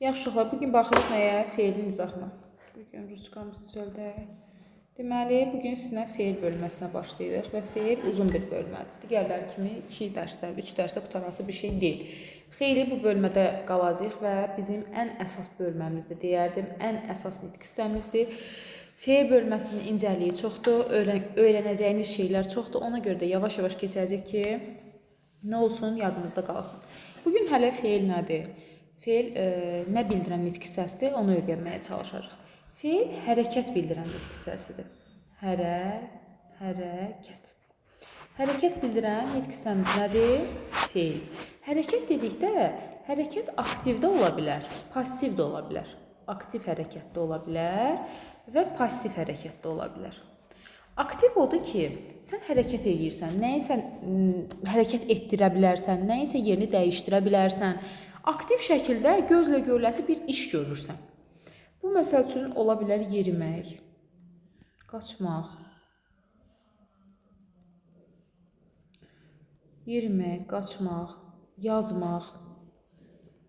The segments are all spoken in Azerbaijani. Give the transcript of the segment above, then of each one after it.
Yaxşılar, bugün baxırıq nəyə? Feilin izahına. Bugün rusçamızı düzəldək. Deməli, bugün sizinlə feil bölməsinə başlayırıq və feil uzun bir bölmədir. Digərlər kimi 2 dərsə, 3 dərsə qutarası bir şey deyil. Xeyli bu bölmədə qalacağıq və bizim ən əsas bölməmizdir deyərdim. Ən əsas nitq hissəmizdir. Feil bölməsinin incəliyi çoxdur, öyrənəcəyiniz şeylər çoxdur. Ona görə də yavaş-yavaş keçəcək ki, nə olsun, yadımızda qalsın. Bugün hələ feil nədir? Feil nə bildirən nitq hissəsidir, onu öyrənməyə çalışarıq. Feil hərəkət bildirən nitq hissəsidir. Hərəkət. Hərəkət bildirən nitq hissəmiz nədir? Feil. Hərəkət dedikdə, hərəkət aktivdə ola bilər, passiv də ola bilər. Aktiv hərəkət də ola bilər və passiv hərəkət də ola bilər. Aktiv odur ki, sən hərəkət edirsən, nəyisə hərəkət etdirə bilərsən, nəyisə yerini dəyişdirə bilərsən. Aktiv şəkildə gözlə görüləsi bir iş görürsən. Bu məsəl üçün ola bilər yerimək, qaçmaq, yazmaq.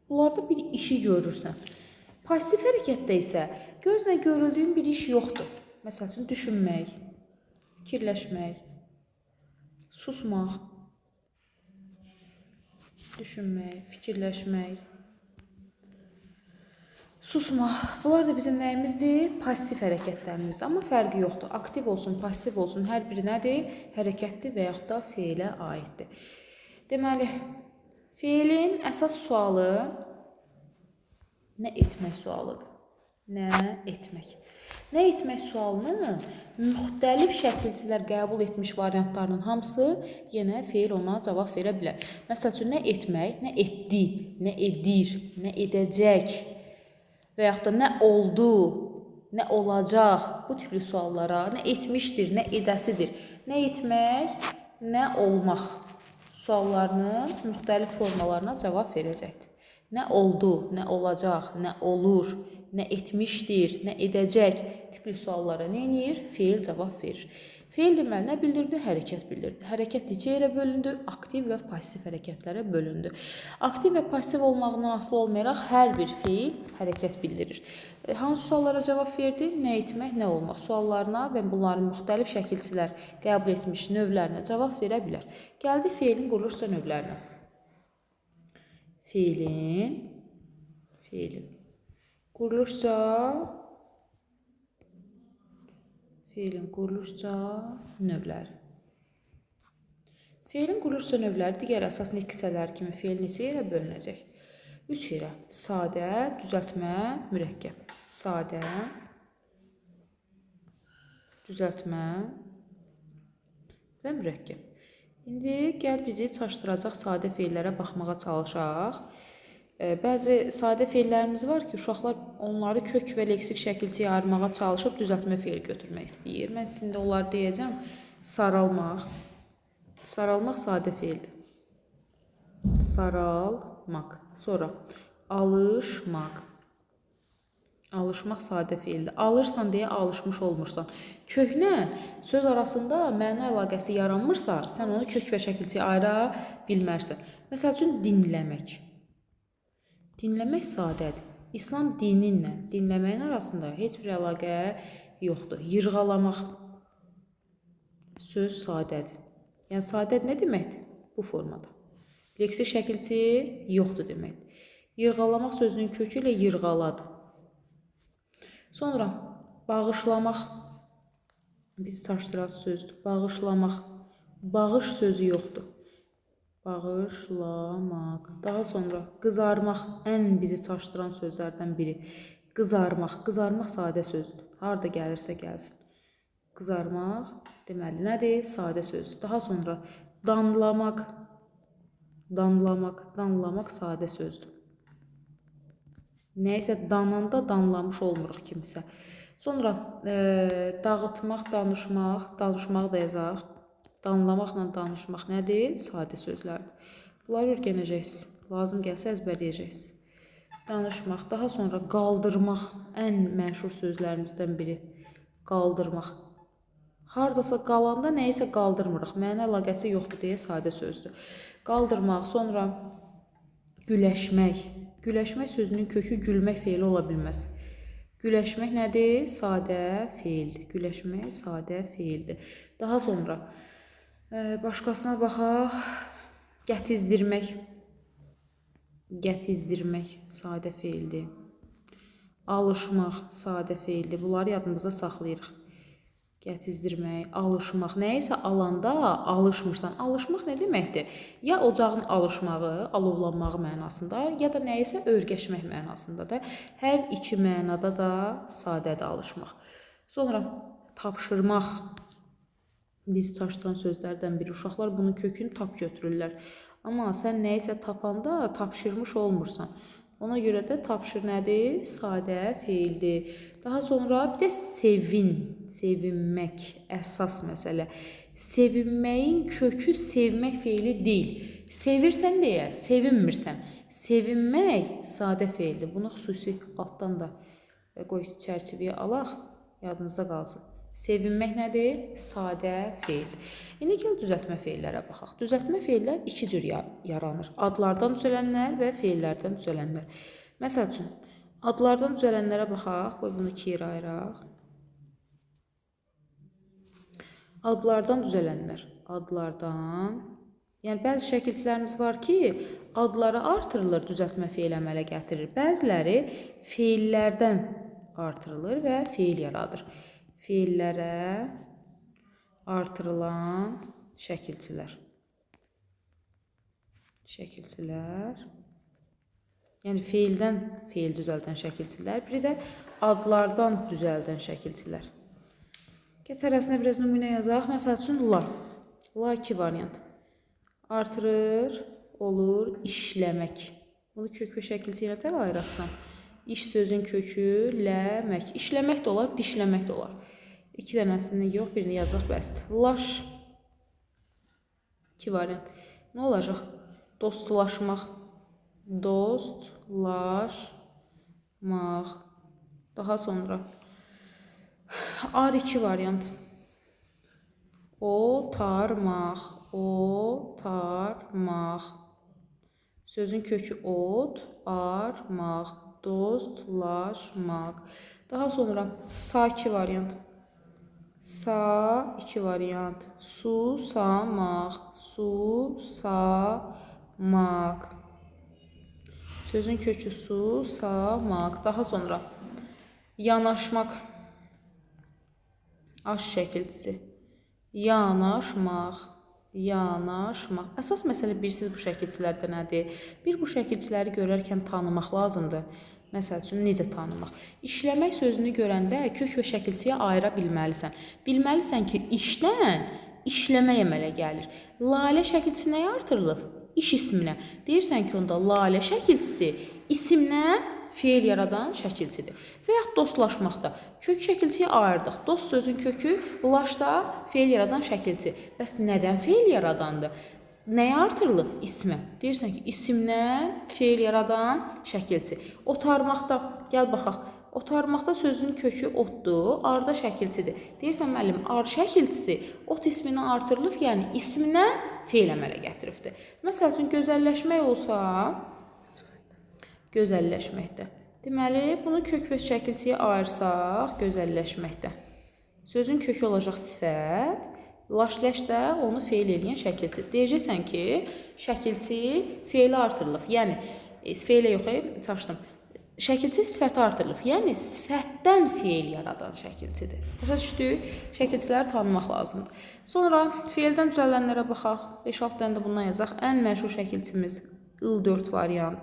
Bunlarda bir işi görürsən. Passiv hərəkətdə isə gözlə görüldüyün bir iş yoxdur. Məsəl üçün düşünmək, fikirləşmək, susmaq, düşünmək, fikirləşmək, susmaq. Bunlar da bizim nəyimizdir? Passiv hərəkətlərimizdir. Amma fərqi yoxdur. Aktiv olsun, passiv olsun, hər biri nədir? Hərəkətdir və yaxud da feilə aiddir. Deməli, feilin əsas sualı nə etmək sualıdır? Nə etmək? Nə etmək sualının müxtəlif şəkilçilər qəbul etmiş variantlarının hamısı yenə feil ona cavab verə bilər. Məsəl üçün, nə etmək, nə etdi, nə edir, nə edəcək və yaxud da nə oldu, nə olacaq, bu tipli suallara, nə etmişdir, nə edəsidir, nə etmək, nə olmaq suallarının müxtəlif formalarına cavab verəcəkdir. Nə oldu, nə olacaq, nə olur, nə etmişdir, nə edəcək tipli suallara nə edir? Feil cavab verir. Feil deməli nə bildirdi? Hərəkət bildirdi. Hərəkət neçə yerə bölündü? Aktiv və passiv hərəkətlərə bölündü. Aktiv və passiv olmağından asılı olmayaraq hər bir feil hərəkət bildirir. Hansı suallara cavab verdi? Nə etmək, nə olmaq suallarına və bunların müxtəlif şəkilçilər qəbul etmiş növlərinə cavab verə bilər. Gəldi feilin quruluşca növlərinə. Feilin quruluşca növləri. Feilin quruluşca növləri digər əsas nitq hissələri kimi feil neçə yerə bölünəcək? 3 yerə. Sadə, düzəltmə, mürəkkəb. Sadə, düzəltmə və mürəkkəb. İndi gəl bizi çaşdıracaq sadə feillərə baxmağa çalışaq. Bəzi sadə feillərimiz var ki, uşaqlar onları kök və leksik şəkilçiyə ayırmağa çalışıb düzəltmə feil götürmək istəyir. Mən sizin də onları deyəcəm. Saralmaq. Saralmaq sadə feildir. Saralmaq. Sonra alışmaq. Alışmaq sadə feildir. Alırsan deyə alışmış olmursan. Köklə söz arasında məna əlaqəsi yaranmırsa, sən onu kök və şəkilçiyə ayıra bilmərsən. Məsəl üçün, dinləmək. Dinləmək sadədir. İslam dininlə dinləməyin arasında heç bir əlaqə yoxdur. Yırğalamaq. Söz sadədir. Yəni, sadədir nə deməkdir? Bu formada. Leksik şəkilçi yoxdur deməkdir. Yırğalamaq sözünün kökü ilə yırğaladı. Sonra, bağışlamaq. Bizi çaşdıran sözdür. Bağışlamaq. Bağış sözü yoxdur. Bağışlamaq. Daha sonra qızarmaq ən bizi çaşdıran sözlərdən biri. Qızarmaq. Qızarmaq sadə sözdür. Harada gəlirsə gəlsin. Qızarmaq deməli nədir? Sadə sözdür. Daha sonra danlamaq. Danlamaq sadə sözdür. Nəysə dananda danlamış olmuruq kimisə. Sonra dağıtmaq, danışmaq da yazaq. Danlamaqla danışmaq nədir? Sadə sözlərdir. Bunları öyrənəcəksiniz. Lazım gəlsə əzbərləyəcəksiniz. Danışmaq. Daha sonra qaldırmaq. Ən məşhur sözlərimizdən biri. Qaldırmaq. Hardasa qalanda nəyisə qaldırmırıq. Məna əlaqəsi yoxdur deyə sadə sözdür. Qaldırmaq. Sonra güləşmək. Güləşmək sözünün kökü gülmək feili ola bilməz. Güləşmək nədir? Sadə feildir. Güləşmək sadə feildir. Daha sonra başqasına baxaq. Gətizdirmək. Gətizdirmək sadə feildir. Alışmaq sadə feildir. Bunları yadımızda saxlayırıq. Gətizdirmək, alışmaq. Nəyisə alanda alışmırsan. Alışmaq nə deməkdir? Ya ocağın alışmağı, alovlanmağı mənasında, ya da nəyisə örgəşmək mənasındadır. Hər iki mənada da sadədir alışmaq. Sonra tapşırmaq. Biz çaşdıran sözlərdən biri. Uşaqlar bunun kökünü tap götürürlər. Amma sən nəyisə tapanda tapşırmış olmursan. Ona görə də tapşır nədir? Sadə feildir. Daha sonra bir də sevin, sevinmək, əsas məsələ. Sevinməyin kökü sevmək feili deyil. Sevirsən deyə, sevinmirsən. Sevinmək sadə feildir. Bunu xüsusi altdan da qoy çərçivəyə alaq, yadınızda qalsın. Sevinmək nədir? Sadə feildir. İndi gəl düzəltmə feillərə baxaq. Düzəltmə feillər iki cür yaranır. Adlardan düzələnlər və feillərdən düzələnlər. Məsəl üçün, adlardan düzələnlərə baxaq. Qoy bunu iki yerə ayıraq. Adlardan düzələnlər. Adlardan. Yəni, bəzi şəkilçilərimiz var ki, adları artırılır, düzəltmə feil əmələ gətirir. Bəziləri feillərdən artırılır və feil yaradır. Feillərə artırılan şəkilçilər. Şəkilçilər. Yəni, feildən feil düzəldən şəkilçilər. Biri də adlardan düzəldən şəkilçilər. Get arasına biraz nümunə yazaq. Məsəl üçün, la. La iki variant. Artırır, olur, işləmək. Bunu kök və şəkilçi ilə tər ayırasın. İş sözün kökü, ləmək. İşləmək də olar, dişləmək də olar. İki dənəsini yox, birini yazmaq bəsdir. Laş. İki variant. Nə olacaq? Dostlaşmaq. Dostlaşmaq. Daha sonra. Ar iki variant. Otarmaq. Otarmaq. Sözün kökü ot, armaq. Dostlaşmaq. Daha sonra sa iki variant. Sa iki variant. Susamaq. Susamaq. Sözün kökü susamaq. Daha sonra yanaşmaq. Aş şəkilçisi. Yanaşmaq. Yanaşmaq. Əsas məsələ bilirsiniz bu şəkilçilərdə nədir? Bir bu şəkilçiləri görərkən tanımaq lazımdır. Məsəl üçün, necə tanımaq? İşləmək sözünü görəndə kök və şəkilçiyə ayıra bilməlisən. Bilməlisən ki, işdən işləmək əmələ gəlir. Lalə şəkilçisi nəyə artırılıb? İş isminə. Deyirsən ki, onda lalə şəkilçisi isimdən feil yaradan şəkilçidir. Və yaxud dostlaşmaqda kök şəkilçiyə ayırdıq. Dost sözün kökü, laşda feil yaradan şəkilçi. Bəs nədən feil yaradandır? Nəyə artırılıb? İsmə. Deyirsən ki, isimdən feil yaradan şəkilçi. Otarmaqda, gəl baxaq. Otarmaqda sözün kökü otdur, arda şəkilçidir. Deyirsən, müəllim, ar şəkilçisi ot isminə artırılıb, yəni ismindən feil əmələ gətiribdir. Məsəl üçün, gözəlləşmək olsa, gözəlləşməkdə. Deməli, bunu kök və şəkilçiyə ayırsaq, gözəlləşməkdə. Sözün kökü olacaq sifət, laşləş də onu feil eləyən şəkilçi. Deyəcəksən ki, şəkilçi feili artırılıb. Yəni, feilə yox, çaşdım. Şəkilçi sifəti artırılıb. Yəni, sifətdən feil yaradan şəkilçidir. Başa düşdük, şəkilçiləri tanımaq lazımdır. Sonra, feildən düzələnlərə baxaq. 5-6 dənə də bundan yazaq. Ən məşhur şəkilçimiz il-4 variant,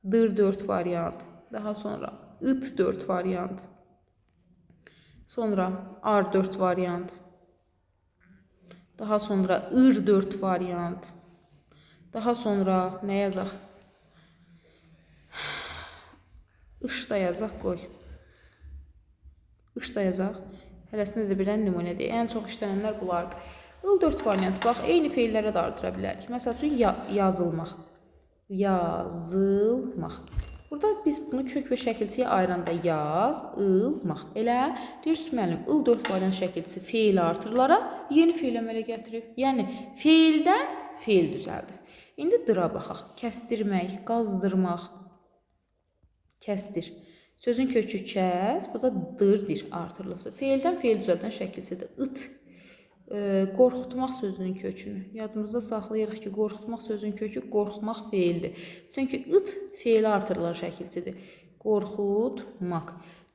dır-4 variant, daha sonra it-4 variant, sonra ar-4 variant, daha sonra ir-4 variant, daha sonra nə yazaq? İş da yazaq, qoy. İş da yazaq. Hələsində də bilən nümunədir. Ən çox işlənənlər bunlardır. Il-4 variant, bax, eyni feillərə də artıra bilərik. Məsəl üçün, yazılmaq. Yazılmaq. Burada biz bunu kök və şəkilçiyə ayıranda yaz, ılmaq. Elə deyirsiniz müəllim, il-4 variant şəkilçisi feili artırılara yeni feil əmələ gətirir. Yəni feildən feil düzəldir. İndi dıra baxaq. Kəsdirmək, qazdırmaq. kəsdir. Sözün kökü kəs, bu da dırdır artırılıbdır. Feildən feil düzəldən şəkilçidir. It, qorxutmaq sözünün kökünü. Yadımızda saxlayırıq ki, qorxutmaq sözünün kökü qorxmaq feildir. Çünki it feili artırılan şəkilçidir. Qorxutmaq.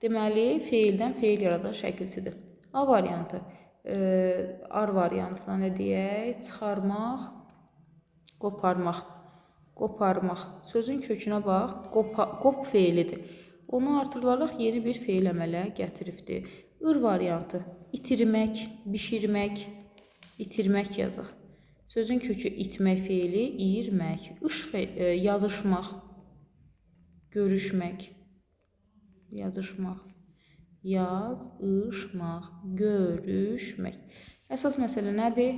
Deməli, feildən feil yaradan şəkilçidir. A variantı. R variantına nə deyək? Çıxarmaq, qoparmaq. Qoparmaq. Sözün kökünə bax. Qop feilidir. Onu artırılaraq yeni bir feil əmələ gətiribdir. Ir variantı. İtirmək, bişirmək, itirmək yazaq. Sözün kökü itmək feili, iyirmək. İş yazışmaq, görüşmək, yazışmaq, yazışmaq, görüşmək. Əsas məsələ nədir?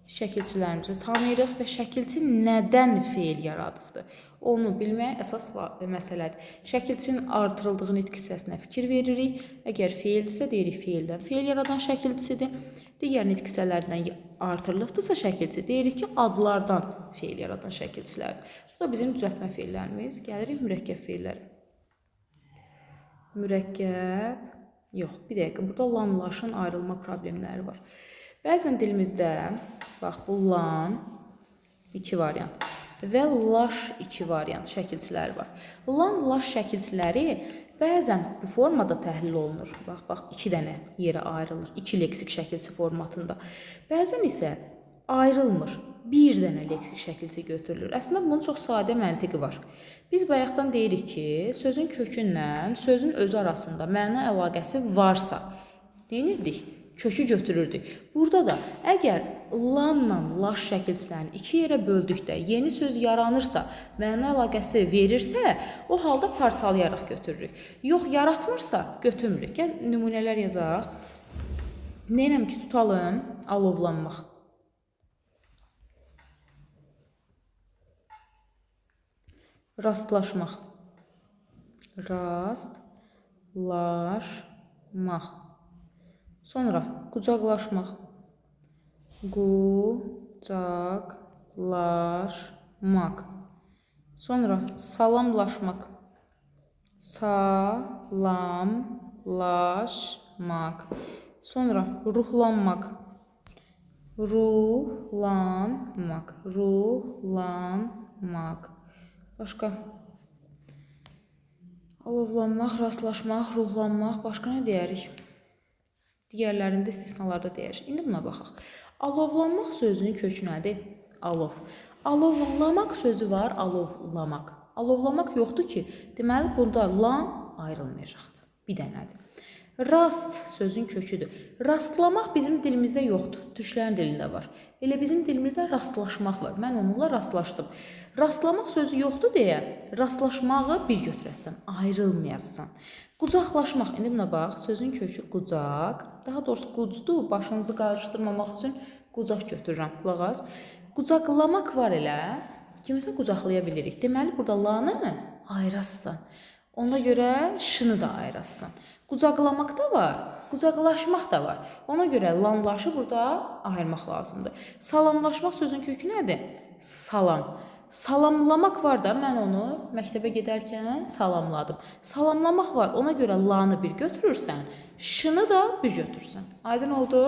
Şəkilçilərimizi tanıyırıq və şəkilçi nədən feil yaradıbdır? Onu bilmək əsas məsələdir. Şəkilçinin artırıldığı nitq hissəsinə fikir veririk. Əgər feildirsə, deyirik feildən feil yaradan şəkilçisidir. Digər nitq hissələrindən artırılıbdırsa şəkilçi, deyirik ki, adlardan feil yaradan şəkilçilərdir. Bu da bizim düzəltmə feillərimiz. Gəlirik mürəkkəb feillərə. Mürəkkəb, yox, bir dəqiqə, burada lanlaşın ayrılma problemləri var. Bəzən dilimizdə, bax, bu lan 2 variant və laş 2 variant şəkilçiləri var. Lan, laş şəkilçiləri bəzən bu formada təhlil olunur. Bax, 2 dənə yerə ayrılır, 2 leksik şəkilçi formatında. Bəzən isə ayrılmır, 1 dənə leksik şəkilçi götürülür. Əslində, bunun çox sadə məntiqi var. Biz bayaqdan deyirik ki, sözün kökünlə sözün özü arasında məna əlaqəsi varsa, deyinirdik, kökü götürürdük. Burada da əgər lanla laş şəkilçilərini 2 yerə böldükdə yeni söz yaranırsa, məna əlaqəsi verirsə, o halda parçalayaraq götürürük. Yox, yaratmırsa, götürmürük. Gəl, nümunələr yazaq. Neyəm ki, tutalım, alovlanmaq. Rastlaşmaq. Rastlaşmaq. Sonra qucaqlaşmaq. Qucaqlaşmaq. Sonra salamlaşmaq. Salamlaşmaq. Sonra ruhlanmaq. Ruhlanmaq. Ruhlanmaq. Başqa? Alovlanmaq, rastlaşmaq, ruhlanmaq. Başqa nə deyərik? Digərlərində istisnalarda deyək. İndi buna baxaq. Alovlanmaq sözünün kökü nədir? Alov. Alovlamaq sözü var, alovlamaq. Alovlamaq yoxdur ki, deməli, bunda lan ayrılmayacaqdır. Bir dənədir. Rast sözün köküdür. Rastlamaq bizim dilimizdə yoxdur. Türklərin dilində var. Elə bizim dilimizdə rastlaşmaq var. Mən onunla rastlaşdım. Rastlamaq sözü yoxdur deyə, rastlaşmağı bir götürəsən, ayrılmayasın. Qucaqlaşmaq, indi buna bax, sözün kökü qucaq, daha doğrusu qucdur, başınızı qarışdırmamaq üçün qucaq götürürəm, qulaq az. Qucaqlamaq var elə, kimisə qucaqlaya bilirik. Deməli, burada lanı ayırasın. Ona görə şını da ayırasın. Qucaqlamaq da var, qucaqlaşmaq da var. Ona görə lanlaşı burada ayırmaq lazımdır. Salamlaşmaq sözün kökü nədir? Salam. Salamlamaq var da, mən onu məktəbə gedərkən salamladım. Salamlamaq var, ona görə lanı bir götürürsən, şını da bir götürürsən. Aydın oldu?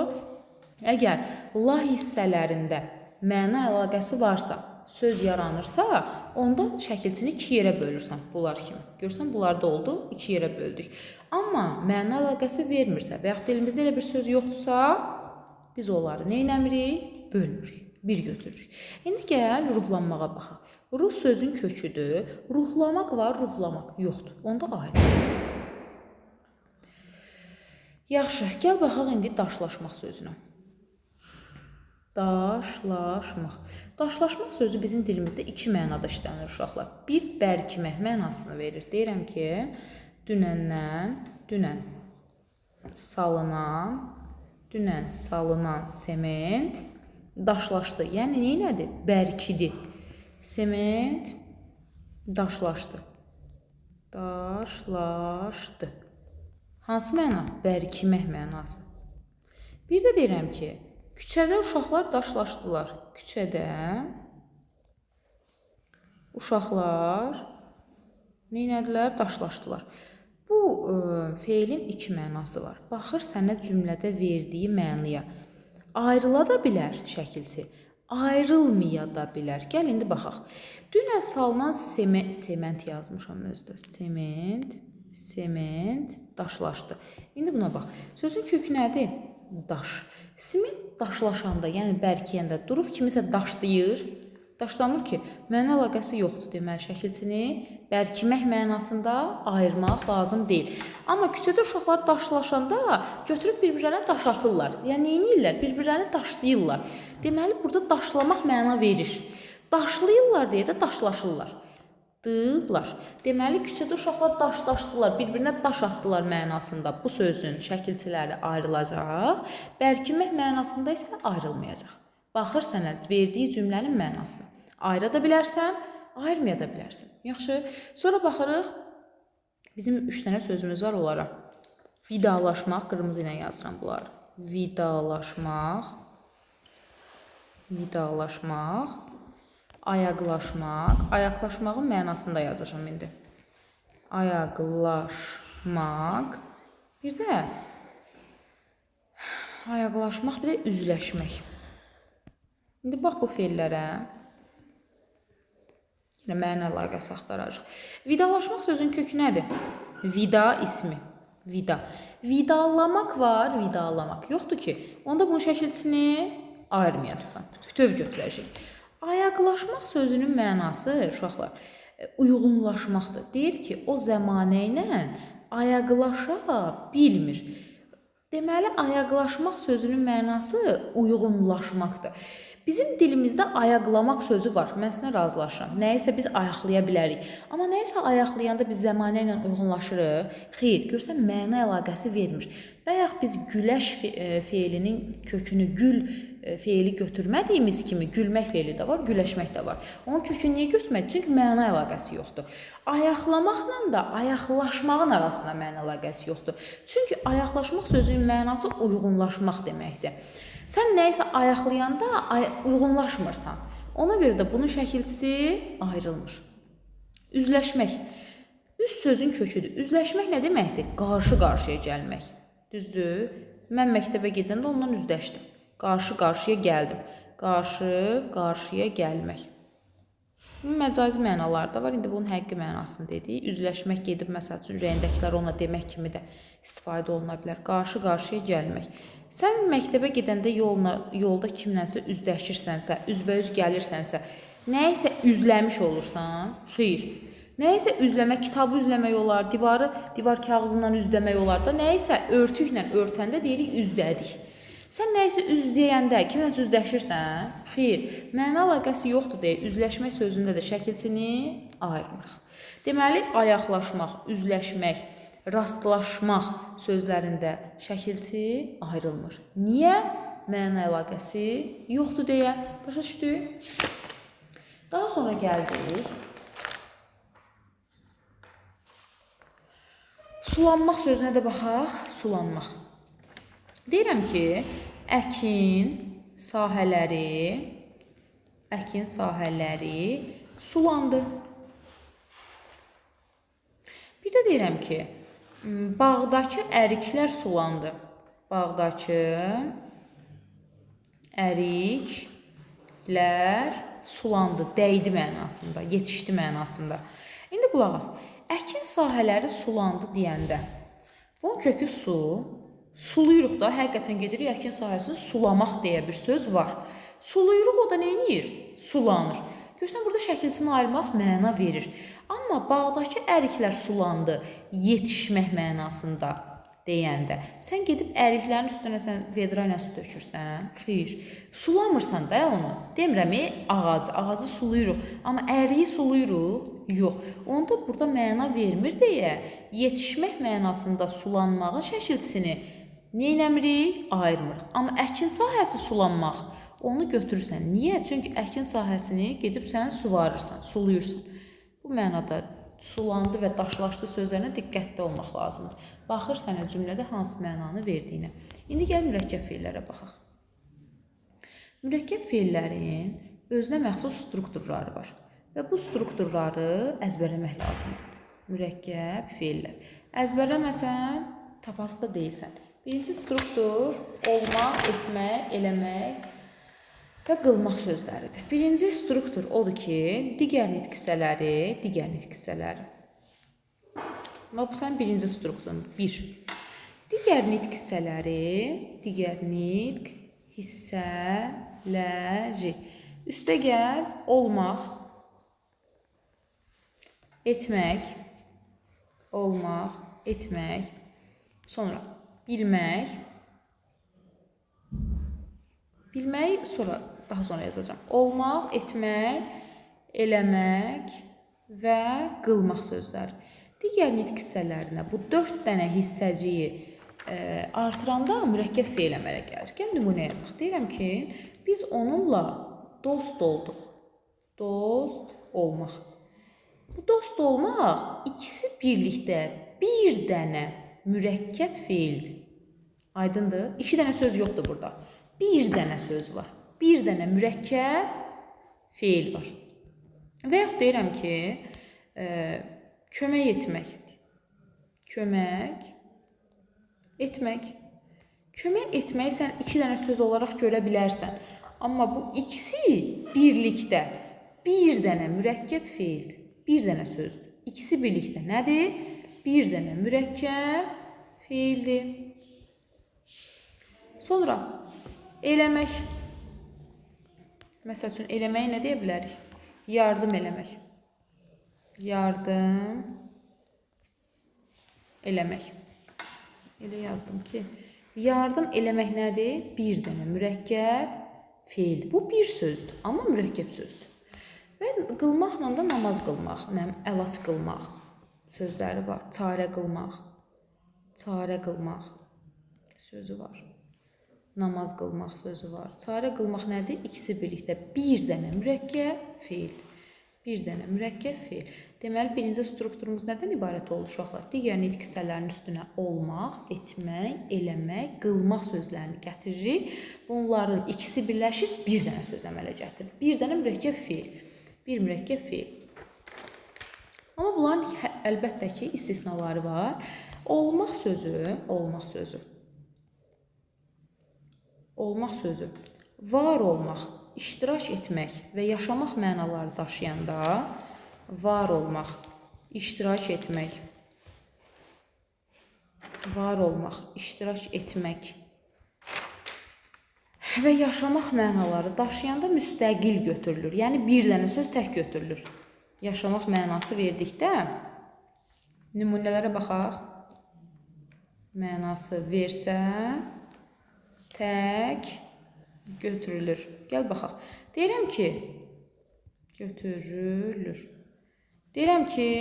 Əgər la hissələrində məna əlaqəsi varsa, söz yaranırsa, onda şəkilçini 2 yerə bölürsən, bunlar kimi. Görürsən, bunlar da oldu, 2 yerə böldük. Amma məna əlaqəsi vermirsə və yaxud dilimizdə elə bir söz yoxdursa, biz onları neynəmirik? Bölmürük. Bir götürürük. İndi gəl ruhlanmağa baxaq. Ruh sözün köküdür. Ruhlamaq var, ruhlamaq yoxdur. Onda ayrılırız. Yaxşı, gəl baxaq indi daşlaşmaq sözünə. Daşlaşmaq. Daşlaşmaq sözü bizim dilimizdə 2 mənada işlənir uşaqlar. Bir, bərkimək mənasını verir. Deyirəm ki, dünən salınan sement daşlaşdı. Yəni, neynədir? Bərkidi. Sement daşlaşdı. Daşlaşdı. Hansı məna? Bərkimək mənası. Bir də deyirəm ki, küçədə uşaqlar daşlaşdılar. Küçədə uşaqlar Neynədilər? Daşlaşdılar. Bu feilin iki mənası var. Baxır sənə cümlədə verdiyi mənaya. Ayrıla da bilər şəkilçi, ayrılmaya da bilər. Gəl indi baxaq. Dünən salınan sement yazmışam özdə. Sement daşlaşdı. İndi buna bax. Sözün kökü nədir? Daş. Sement daşlaşanda, yəni bərkiyəndə durub kimisə daşlayır. Daşlanır ki, mənə əlaqəsi yoxdur deməli şəkilçini bərkimək mənasında ayırmaq lazım deyil. Amma küçədə uşaqlar daşlaşanda götürüb bir-birlərinə daş atırlar. Yəni neynirlər? Bir-birlərini daşlayırlar. Deməli burada daşlamaq məna verir. Daşlayırlar deyə də daşlaşırlar. Dılar. Deməli küçədə uşaqlar daşlaşdılar, bir-birinə daş atdılar mənasında bu sözün şəkilçiləri ayrılacaq. Bərkimək mənasında isə ayrılmayacaq. Baxır sənə verdiyi cümlənin mənasına. Ayıra da bilərsən, ayırmaya da bilərsən. Yaxşı. Sonra baxırıq. Bizim 3 dənə sözümüz var onlara. Vidalaşmaq, qırmızı ilə yazıram bunları. Vidalaşmaq, ayaqlaşmaq. Ayaqlaşmağın mənasında yazacağam indi. Ayaqlaşmaq. Bir də ayaqlaşmaq, bir də üzləşmək. İndi bax bu feillərə. Yenə məna əlaqəsi axtaracaq. Vidalaşmaq sözün kökü nədir? Vida ismi. Vida. Vidalamaq var, vidalamaq yoxdur ki. Onda bunun şəkilçisini ayırmayasın. Bütöv götürəcək. Ayaqlaşmaq sözünün mənası uşaqlar uyğunlaşmaqdır. Deyir ki, o zəmanə ilə ayaqlaşa bilmir. Deməli, ayaqlaşmaq sözünün mənası uyğunlaşmaqdır. Bizim dilimizdə ayaqlamaq sözü var. Mən sizlə razılaşıram. Nəyisə biz ayaqlaya bilərik. Amma nəyisə ayaqlayanda biz zəmanə ilə uyğunlaşırıq. Xeyr, görsən məna əlaqəsi vermir. Bayaq biz güləş feilinin kökünü gül feili götürmədiyimiz kimi gülmək feili də var, güləşmək də var. Onun kökünü niyə götürmədik? Çünki məna əlaqəsi yoxdur. Ayaqlamaqla da ayaqlaşmağın arasında məna əlaqəsi yoxdur. Çünki ayaqlaşmaq sözünün mənası uyğunlaşmaq deməkdir. Sən nəyisə ayaqlayanda uyğunlaşmırsan. Ona görə də bunun şəkilçisi ayrılmır. Üzləşmək. Üz sözün köküdür. Üzləşmək nə deməkdir? Qarşı-qarşıya gəlmək. Düzdür? Mən məktəbə gedəndə ondan üzləşdim. Qarşı-qarşıya gəldim. Qarşı-qarşıya gəlmək. Məcazi mənalar da var. İndi bunun həqiqi mənasını dedik. Üzləşmək gedib, məsəl üçün, ürəyindəkilər ona demək kimi də istifadə oluna bilər. Qarşı-qarşıya gəlmək. Sən məktəbə gedəndə yolda kimlənsə üzləşirsənsə, üzbəüz gəlirsənsə, nəyisə üzləmiş olursan, xeyr. Nəyisə üzləmək, kitabı üzləmək olar, divar kağızından üzləmək olar da, nəyisə örtüklə örtəndə deyirik üzdədik. Sən nəyisə üzləyəndə kimlənsə üzləşirsən, xeyr. Məna əlaqəsi yoxdur deyə üzləşmək sözündə də şəkilçini ayırmırıq. Deməli, ayaqlaşmaq, üzləşmək, rastlaşmaq sözlərində şəkilçi ayrılmır. Niyə? Məna əlaqəsi yoxdur deyə. Başa düşdük? Daha sonra gəldik. Sulanmaq sözünə də baxaq. Sulanmaq. Deyirəm ki, əkin sahələri sulandı. Bir də deyirəm ki, bağdakı əriklər sulandı. Bağdakı əriklər sulandı, dəydi mənasında, yetişdi mənasında. İndi qulaq as. Əkin sahələri sulandı deyəndə, bunun kökü su, suluyuruq da, həqiqətən gedirik, əkin sahəsini sulamaq deyə bir söz var. Suluyuruq, o da neynir? Sulanır. Görürsən, burada şəkilçini ayırmaq məna verir. Amma bağdakı əriklər sulandı, yetişmək mənasında deyəndə, sən gedib əriklərin üstünə sən vedra ilə su tökürsən, xeyr, sulamırsan da onu. Demirəm, ağacı suluyuruq, amma əriyi suluyuruq, yox. Onda burada məna vermir deyə, yetişmək mənasında sulanmağın şəkilçisini neynəmirik? Ayırmırıq. Amma əkin sahəsi sulanmaq, onu götürürsən. Niyə? Çünki əkin sahəsini gedib sən suvarırsan, suluyursan. Bu mənada sulandı və daşlaşdı sözlərinə diqqətli olmaq lazımdır. Baxır sənə cümlədə hansı mənanı verdiyinə. İndi gəl mürəkkəb feillərə baxaq. Mürəkkəb feillərin özünə məxsus strukturları var və bu strukturları əzbərləmək lazımdır. mürəkkəb feillər. Əzbərləməsən, tapası da deyilsən. Birinci struktur olmaq, etmək, eləmək və qılmaq sözləridir. Birinci struktur odur ki, digər nitq hissələri. Bu sənin birinci strukturun. 1. Digər nitq hissələri. Üstə gəl, olmaq, etmək, sonra bilmək, daha sonra yazacağım. Olmaq, etmək, eləmək və qılmaq sözləri. Digər nitq hissələrinə bu 4 dənə hissəciyi artıranda mürəkkəb feil əmələ gəlir. Gəl nümunə yazaq. Deyirəm ki, biz onunla dost olduq. Dost olmaq. Bu dost olmaq ikisi birlikdə bir dənə mürəkkəb feildir. Aydındır? 2 dənə söz yoxdur burada. Bir dənə söz var. Bir dənə mürəkkəb feil var. Və yaxud deyirəm ki, kömək etmək. Kömək etmək sən 2 dənə söz olaraq görə bilərsən. Amma bu ikisi birlikdə bir dənə mürəkkəb feildir. Bir dənə sözdür. İkisi birlikdə nədir? Bir dənə mürəkkəb feildir. Sonra eləmək. Məsəl üçün eləməyi nə deyə bilərik? Yardım eləmək. Yardım eləmək. Elə yazdım ki, yardım eləmək nədir? Bir dənə mürəkkəb feildir. Bu bir sözdür, amma mürəkkəb sözdür. Və qılmaqla da namaz qılmaq, əlac qılmaq sözləri var. Çarə qılmaq sözü var. Namaz qılmaq sözü var. Çarə qılmaq nədir? İkisi birlikdə bir dənə mürəkkəb feildir. Bir dənə mürəkkəb feil. Deməli, birinci strukturumuz nədən ibarət oldu uşaqlar? Digər nitq hissələrinin üstünə olmaq, etmək, eləmək, qılmaq sözlərini gətiririk. Bunların ikisi birləşir, bir dənə söz əmələ gətirir. Bir dənə mürəkkəb feil. Bir mürəkkəb feil. Amma bunların əlbəttə ki, istisnaları var. Olmaq sözü, var olmaq, iştirak etmək və yaşamaq mənaları daşıyanda var olmaq, iştirak etmək və yaşamaq mənaları daşıyanda müstəqil götürülür. Yəni, bir dənə söz tək götürülür. Yaşamaq mənası verdikdə nümunələrə baxaq. Mənası versə tək götürülür. Gəl baxaq. Deyirəm ki, götürülür. Deyirəm ki,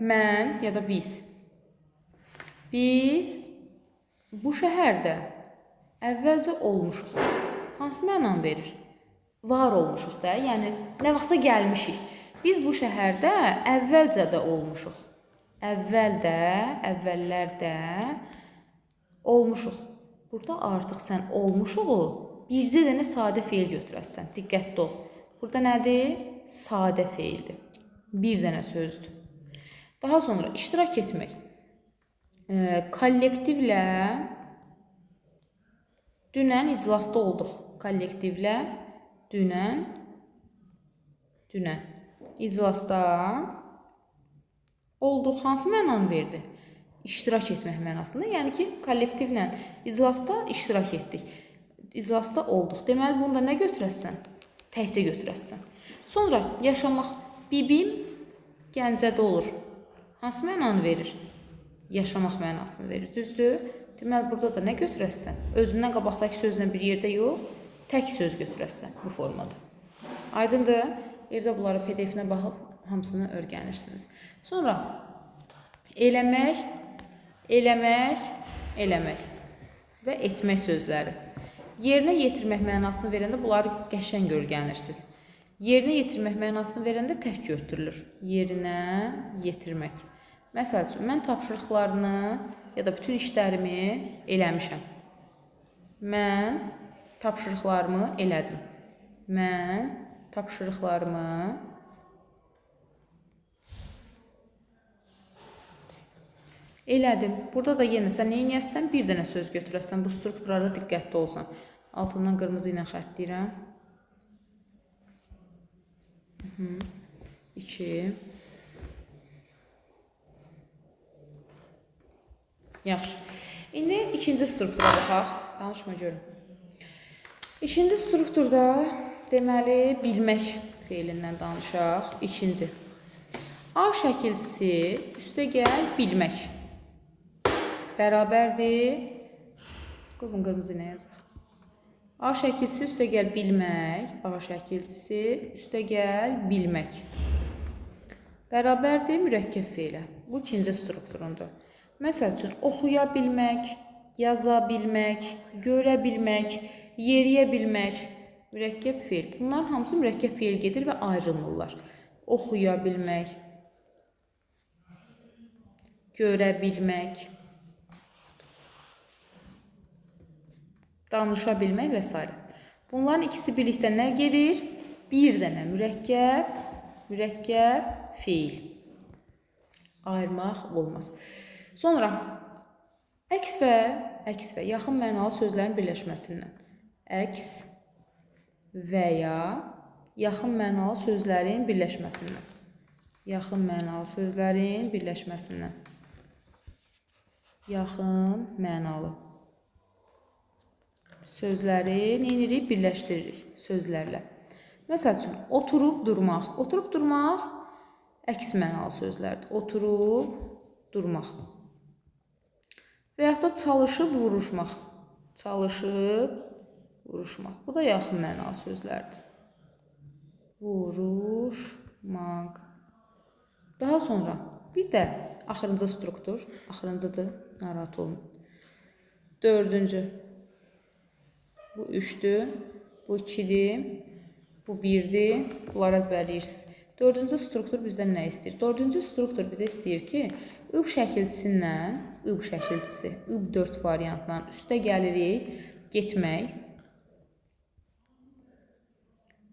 mən ya da biz bu şəhərdə əvvəlcə olmuşuq. Hansı mənanı verir? Var olmuşuq da, yəni nə vaxtsa gəlmişik. Biz bu şəhərdə əvvəlcə də olmuşuq. Əvvəllərdə olmuşuq. Burada artıq sən olmuşuğu bircə dənə sadə feil götürəsən. Diqqətli ol. Burada nədir? Sadə feildir. Bir dənə sözdür. Daha sonra iştirak etmək. Kollektivlə dünən iclasda olduq. Kollektivlə dünən iclasda olduq. Hansı mənanı verdi? İştirak etmək mənasında. Yəni ki, kollektivlə iclasda iştirak etdik. İclasda olduq. Deməli, bunda nə götürəsən? Təkcə götürəsən. Sonra yaşamaq. Bibim Gəncədə olur. Hansı mənanı verir? Yaşamaq mənasını verir. Düzdür? Deməli, burada da nə götürəsən? Özündən qabaqdakı sözlə bir yerdə yox, tək söz götürəsən bu formada. Aydındır? Evdə bunları PDF-nə baxıb hamısını öyrənirsiniz. Sonra eləmək və etmək sözləri. Yerinə yetirmək mənasını verəndə bunları qəşəng öyrənirsiniz. Yerinə yetirmək mənasını verəndə tək götürülür. Yerinə yetirmək. Məsəl üçün, mən tapşırıqlarını ya da bütün işlərimi eləmişəm. Mən tapşırıqlarımı elədim. Mən tapşırıqlarımı Elədim. Burada da yenə sən nə edəsən? Bir dənə söz götürəsən. Bu strukturlarda diqqətli olsan. Altından qırmızı ilə xəttləyirəm. 2. Yaxşı. İndi ikinci struktura baxaq. Danışma görün. İkinci strukturda deməli bilmək feilindən danışaq. İkinci. A şəkilçisi üstəgəl bilmək bərabərdir. Qoyun qırmızı ilə yazaq. A şəkilçisi üstəgəl bilmək. A şəkilçisi üstəgəl bilmək bərabərdir mürəkkəb feilə. Bu ikinci strukturundur. Məsəl üçün, oxuya bilmək, yaza bilmək, görə bilmək, yeriyə bilmək, mürəkkəb feil. Bunların hamısı mürəkkəb feil gedir və ayrılmırlar. Oxuya bilmək, görə bilmək, danışa bilmək və s. Bunların ikisi birlikdə nə gedir? Bir dənə mürəkkəb feil. Ayırmaq olmaz. Sonra əks və yaxın mənalı sözlərin birləşməsindən. Əks və ya yaxın mənalı sözlərin birləşməsindən. Yaxın mənalı sözlərin birləşməsindən. Yaxın mənalı sözləri neyinirik? Birləşdiririk sözlərlə. Məsəl üçün, oturub durmaq. Oturub durmaq əks mənalı sözlərdir. Oturub durmaq. Və yaxud da çalışıb vuruşmaq. Çalışıb vuruşmaq. Bu da yaxın mənalı sözlərdir. Vuruşmaq. Daha sonra bir də axırıncı struktur. Axırıncıdır, narahat olun. Dördüncü. Bu 3'dür, bu 2'dir, bu 1'dir. Bunları əzbərləyirsiniz. Dördüncü struktur bizdən nə istəyir? Dördüncü struktur bizə istəyir ki, ıb şəkilçisindən, ıb şəkilçisi, ıb 4 variantdan üstə gəlirik, getmək,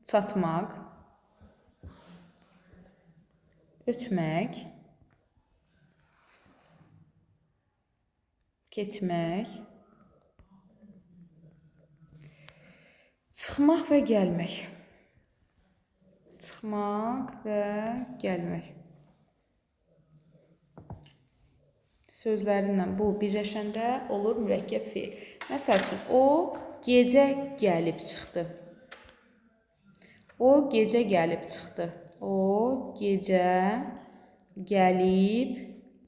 çatmaq, ötmək, keçmək, çıxmaq və gəlmək. Çıxmaq və gəlmək. Sözlərinlə bu birləşəndə olur mürəkkəb feil. Məsəl üçün, o gecə gəlib çıxdı. O gecə gəlib çıxdı. O gecə gəlib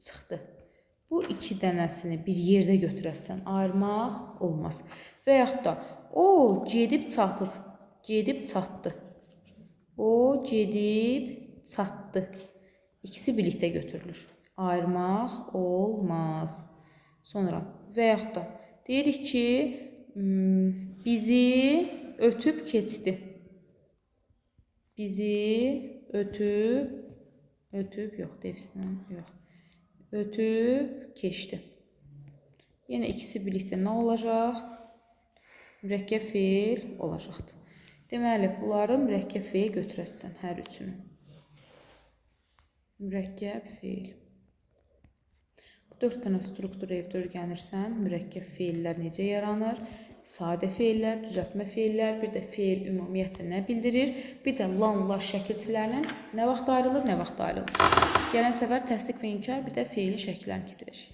çıxdı. Bu iki dənəsini bir yerdə götürəsən, ayırmaq olmaz. Və yaxud da, o gedib çatıb, gedib çatdı. O gedib çatdı. İkisi birlikdə götürülür. Ayırmaq olmaz. Sonra və yaxud da deyirik ki, bizi ötüb keçdi. Bizi ötüb yox, defislə yox. Ötüb keçdi. Yenə ikisi birlikdə nə olacaq? Mürəkkəb feil olacaqdır. Deməli, bunları mürəkkəb feil götürəsən hər üçünü. Mürəkkəb feil. Bu 4 dənə strukturu evdə öyrənirsən. Mürəkkəb feillər necə yaranır? Sadə feillər, düzəltmə feillər, bir də feil ümumiyyətlə nə bildirir? Bir də lanlar şəkilçilərinin nə vaxt ayrılır, nə vaxt ayrılır? Gələn səfər təsdiq və inkar, bir də feilin şəkillərini keçirəcək.